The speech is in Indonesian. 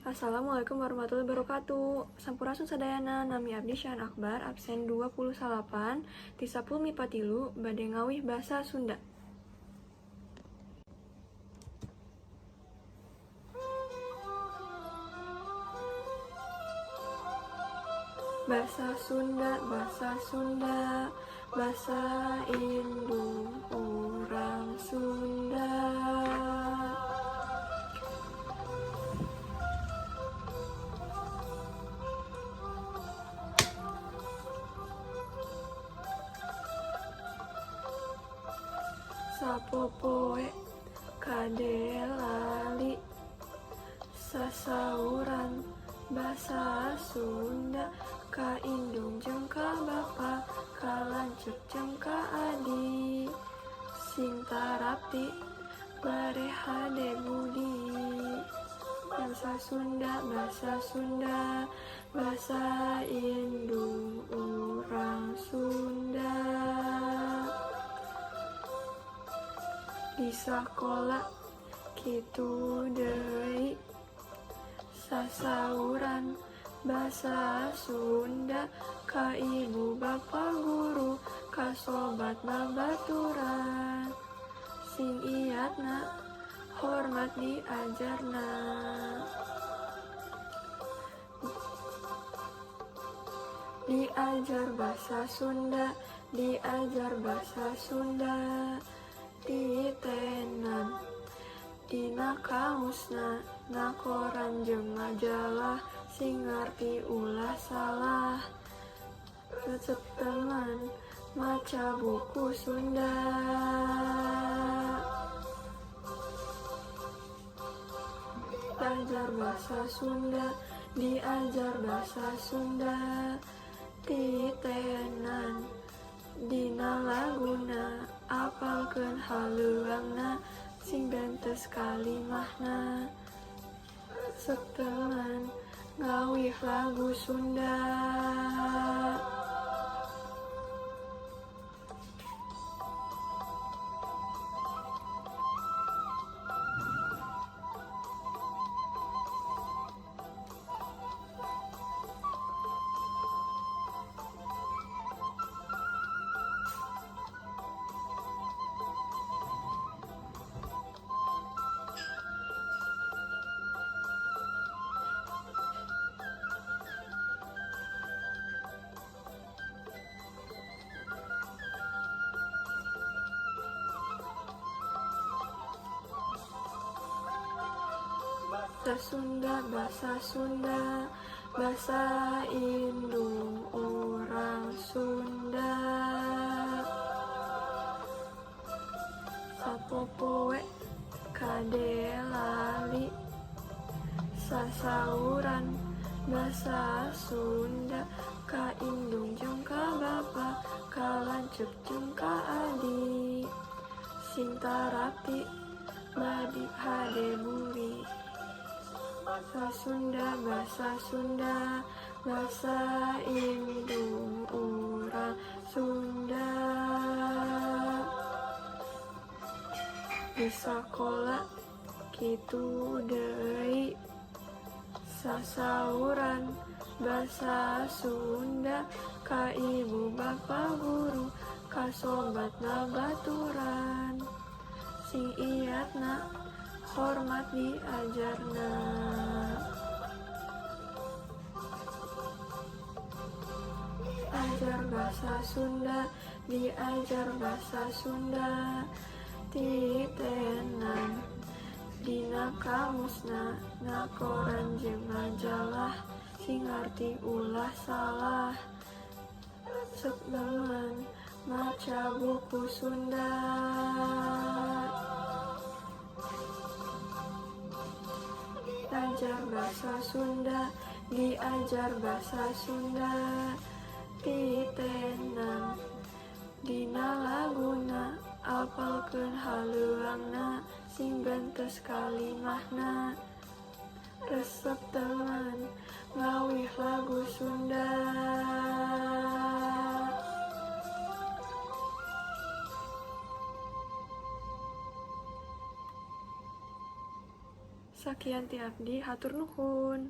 Assalamualaikum warahmatullahi wabarakatuh. Sampurasun sadayana nami abdi Syahan Akbar absen 28 ti 10 MIPA 3 bade ngawih basa Sunda. Basa Sunda, basa Sunda, basa indung orang Sunda. Sapopoe kadelali sasauran basa Sunda ka indung jeung ka bapa ka lanceuk jeung ka adi sing tarapti bare hade budi. Basa Sunda, basa Sunda, basa indung urang Sunda. Di sakola kitu deui sasauran basa Sunda ka ibu bapa guru ka sobat babaturan sing iatna hormat diajarna. Diajar basa Sunda, diajar basa Sunda, titenan dina kamusna na koran jeung majalah sing ngarti ulah salah. Resep teman maca buku Sunda. Diajar bahasa Sunda, diajar bahasa Sunda, titenan dina laguna apalkeun haleuangna sing bentes kalimahna. Setelan ngawih lagu Sunda. Bahasa Sunda, bahasa Sunda, bahasa indung orang Sunda. Sapopoe kadelali sasauran bahasa Sunda ka indung jeung ka bapa ka lanceuk jeung ka adi sing tarapti badi hade buri. Bahasa Sunda, bahasa Sunda, bahasa indung urang Sunda. Di sakola kitu deui sasauran bahasa Sunda ka ibu bapa guru ka sobat babaturan sing iatna hormat diajarna. Ajar bahasa Sunda, diajar bahasa Sunda, titenan dina kamusna na koran jeung majalah sing ngarti ulah salah. Setelan maca buku Sunda. Diajar bahasa Sunda, diajar bahasa Sunda, titenan dina laguna apalkeun haleuangna sing bentes kalimahna. Resep teman ngawih lagu Sunda. Sakian ti abdi hatur nuhun.